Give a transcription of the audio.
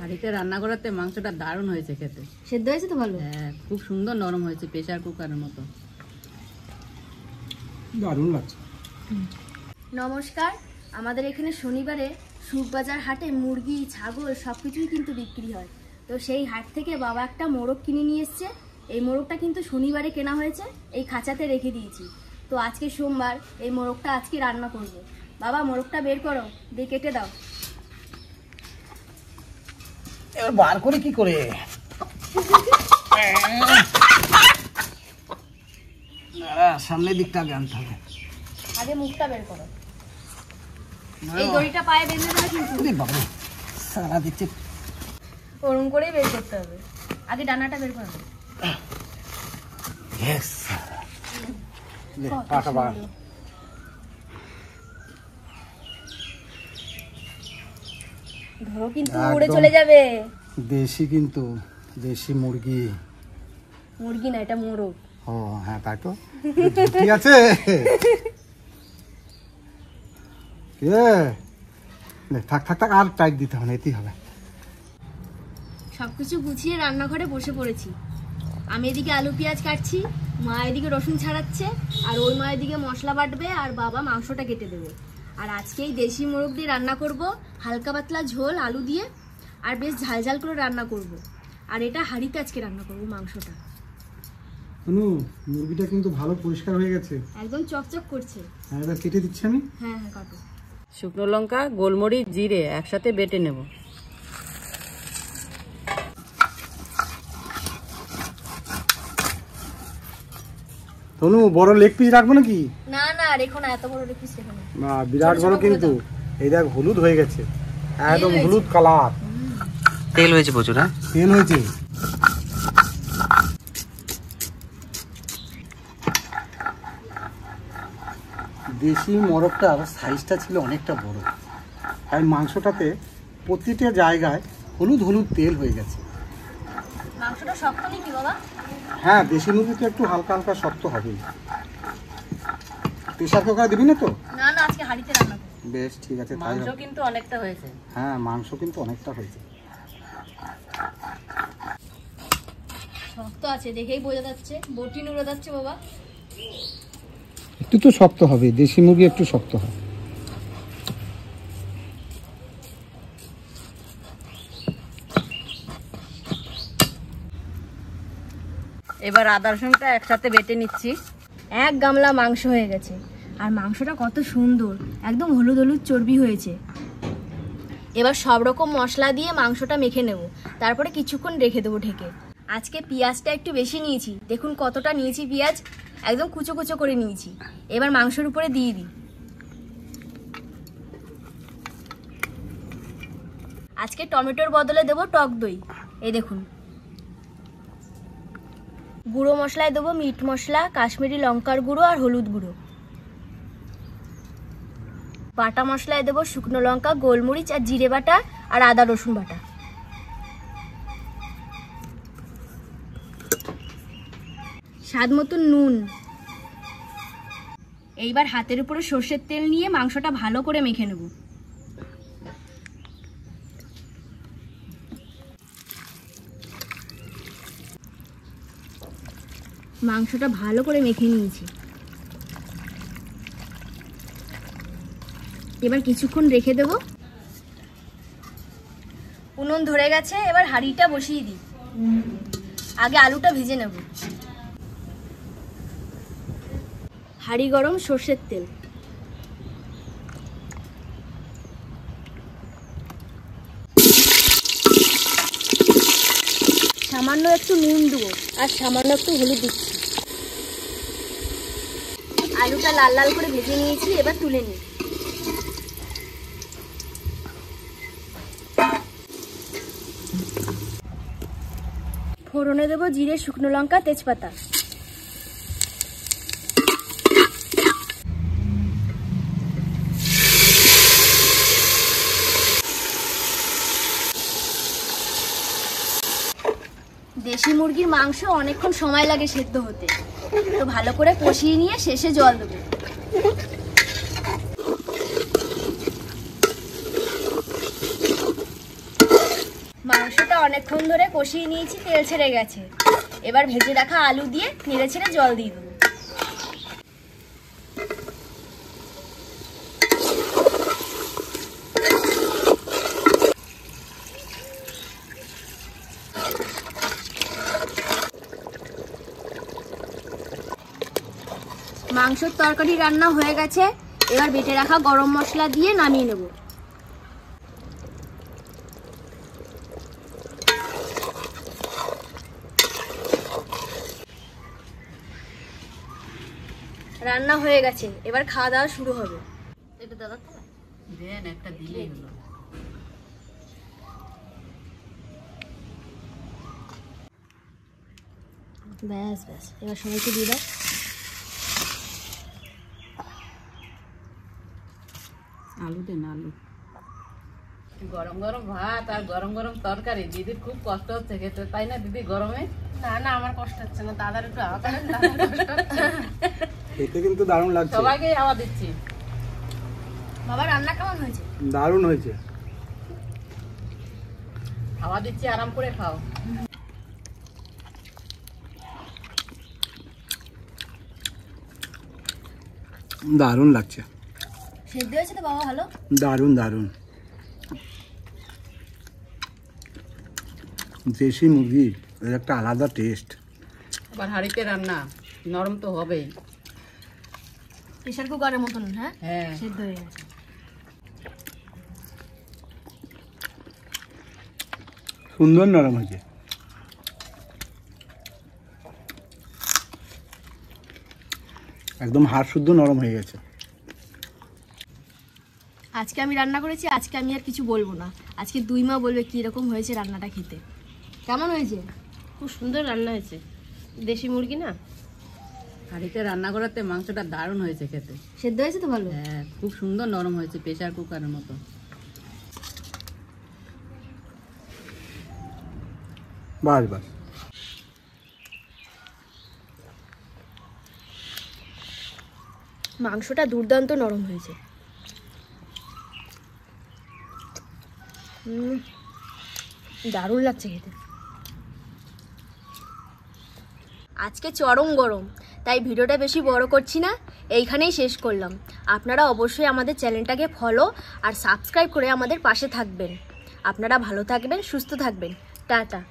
হাঁড়িতে রান্না করাতে মাংসটা দারুণ হয়েছে খেতে। সেদ্ধ হয়েছে তো ভালো? হ্যাঁ, খুব সুন্দর নরম হয়েছে, প্রেসার কুকারের মতো দারুণ লাগছে। নমস্কার, আমাদের এখানে শনিবারে সুখবাজার হাটে মুরগি, ছাগল সব কিছুই কিন্তু বিক্রি হয়। তো সেই হাট থেকে বাবা একটা মোরগ কিনে নিয়ে এসছে। এই মোরগটা কিন্তু শনিবারে কেনা হয়েছে, এই খাঁচাতে রেখে দিয়েছি। তো আজকে সোমবার, এই মোরগটা আজকে রান্না করব। বাবা মোরগটা বের করো, দিয়ে কেটে দাও। এবার বার করে কি করে? সামনের দিকটা আগে আনতে হবে। আগে মুখটা বের করো। এই দড়িটা পায়ে বেঁধে দেবে কিন্তু। বাবা সারা দিচ্ছে, ওরকম করেই বের করতে হবে। আগে ডানাটা বের করো। ইয়েস, পাটা বার। ধরো কিন্তু উড়ে চলে যাবে। দেশি, কিন্তু দেশি মুরগি। মুরগি না, এটা মোরগ। ও হ্যাঁ, তাই তো। ঠিক আছে, থাক থাক থাক, আর টাইট দিতে হবে, এতেই হবে। সবকিছু গুছিয়ে রান্নাঘরে বসে পড়েছি। আমি এদিকে আলু পেঁয়াজ কাটছি, মা এদিকে রসুন ছাড়াচ্ছে, আর ওই মা এদিকে মশলা বাটবে, আর বাবা মাংসটা কেটে দেবে। আর আজকে এই দেশি মোরগ দিয়ে রান্না করব, হালকা পাতলা ঝোল আলু দিয়ে, আর বেশ ঝাল ঝাল করে রান্না করব। আর এটা হাঁড়িতে আজকে রান্না করব মাংসটা। মুরগিটা কিন্তু ভালো পরিষ্কার হয়ে গেছে, একদম চকচক করছে। হ্যাঁ, এবার কেটে দিচ্ছি আমি। হ্যাঁ হ্যাঁ, কাটো। শুকনো লঙ্কা, গোলমরিচ, জিরে একসাথে বেটে নেব। তনু, বড় লেগ পিস রাখবো নাকি? না না, রেখো না, এত বড় পিস রেখো না। না, বিরাট বড় কিন্তু। এই দেখ, হলুদ হয়ে গেছে, একদম হলুদ কালার। তেল হয়েছে প্রচুর। হ্যাঁ, তেল হয়েছে। দেশি মোরগটার সাইজটা ছিল অনেকটা বড়, তাই মাংসটাতে প্রতিটা জায়গায় হলুদ হলুদ তেল হয়ে গেছে। মাংসটা শক্ত নাকি বাবা? হ্যাঁ, দেশি মুরগি তো একটু হালকা হালকা শক্ত হবেই। প্রেসার কুকারে দিবি না তো? না না, আজকে হাঁড়িতে রান্না করব। বেশ, ঠিক আছে। মাংস কিন্তু অনেকটা হয়েছে। হ্যাঁ, মাংস কিন্তু অনেকটা হয়েছে। শক্ত আছে, দেখেই বোঝা যাচ্ছে। বটি নুড়ে যাচ্ছে বাবা। একটু তো শক্ত হবে, দেশি মুরগি একটু শক্ত হয়। এবার আদা রসুনটা একসাথে বেটে নিচ্ছি। এক গামলা মাংস হয়ে গেছে, আর মাংসটা কত সুন্দর, একদম হলুদ হলুদ চর্বি হয়েছে। এবার সব রকম মশলা দিয়ে মাংসটা মেখে নেব, তারপরে কিছুক্ষণ রেখে দেবো ঢেকে। আজকে পেঁয়াজটা একটু বেশি নিয়েছি, দেখুন কতটা নিয়েছি পেঁয়াজ, একদম কুচো কুচো করে নিয়েছি। এবার মাংসের উপরে দিয়ে দিই। আজকে টমেটোর বদলে দেবো টক দই। এই দেখুন। গুঁড়ো মশলায় দেবো মিট মশলা, কাশ্মীরি লঙ্কার গুঁড়ো আর হলুদ গুঁড়ো। বাটা মশলায় দেবো শুকনো লঙ্কা, গোলমরিচ আর জিরে বাটা, আর আদা রসুন বাটা। স্বাদ মতন নুন। এইবার হাতের উপরে সর্ষের তেল নিয়ে মাংসটা ভালো করে মেখে নেব। মাংসটা ভালো করে মেখে নিয়েছি। এবার কিছুক্ষণ রেখে দেব। উনুন ধরে গেছে, এবার হাঁড়িটা বসিয়ে দিই। আগে আলুটা ভেজে নেব। হাঁড়ি গরম, সর্ষের তেল। সামান্য একটু নুন দেবো, আর সামান্য একটু হলুদ দিচ্ছি। আলুটা লাল লাল করে ভেজে নিয়েছি, এবার তুলে নিই। ফোড়নে দেবো জিরে, শুকনো লঙ্কা, তেজপাতা। দেশি মুরগির মাংস অনেকক্ষণ সময় লাগে সেদ্ধ হতে, তো ভালো করে কষিয়ে নিয়ে শেষে জল দেবো। মাংসটা অনেকক্ষণ ধরে কষিয়ে নিয়েছি, তেল ছেড়ে গেছে। এবার ভেজে রাখা আলু দিয়ে নেড়ে ছেড়ে জল দিয়ে দেবো। মাংসের তরকারি রান্না হয়ে গেছে। এবার বেটে রাখা গরম মশলা দিয়ে নামিয়ে নেব। রান্না হয়ে গেছে, এবার খাওয়া দাওয়া শুরু হবে। এটা দাদা দেন একটা দিলেই হলো। ব্যাস ব্যাস, এবার সবাইকে দিয়ে দাও। আলু দেন, আলু। গরম গরম ভাত আর গরম গরম তরকারি, দিদির খুব কষ্ট হচ্ছে খেতে, তাই না দিদি? গরমে না না, আমার কষ্ট হচ্ছে না, দাদার একটু আওয়াজ খেতে কিন্তু দারুণ লাগছে। সবাইকে হাওয়া দিচ্ছি। বাবা রান্না কেমন হয়েছে? দারুণ হয়েছে। হাওয়া দিচ্ছি, আরাম করে খাও। দারুণ লাগছে। সেদ্ধ হয়েছে তো বাবা? ভালো, দারুণ দারুণ। দেশি মুরগি এর একটা আলাদা টেস্ট। আবার হাঁড়িতে রান্না, নরম তো হবেই। প্রেশার কুকারের মতন। হ্যাঁ হ্যাঁ, সেদ্ধ হয়ে গেছে। সুন্দর নরম হয়েছে। একদম হাড় শুদ্ধ নরম হয়ে গেছে। আজকে আমি রান্না করেছি, আজকে আমি আর কিছু বলবো না। আজকে দুই মা বলবে কি রকম হয়েছে রান্নাটা খেতে। কেমন হয়েছে? খুব সুন্দর রান্না হয়েছে, দেশি মুরগি না। হাঁড়িতে রান্না করাতে মাংসটা দারুণ হয়েছে খেতে। সেদ্ধ হয়েছে তো ভালো? হ্যাঁ, খুব সুন্দর নরম হয়েছে, প্রেসার কুকারের মতো। বাস বাস। মাংসটা দুর্দান্ত নরম হয়েছে। দারুণ লাগছে খেতে। আজকে চরম গরম, তাই ভিডিওটা বেশি বড় করছি না, এইখানেই শেষ করলাম। আপনারা অবশ্যই আমাদের চ্যানেলটাকে ফলো আর সাবস্ক্রাইব করে আমাদের পাশে থাকবেন। আপনারা ভালো থাকবেন, সুস্থ থাকবেন। টাটা।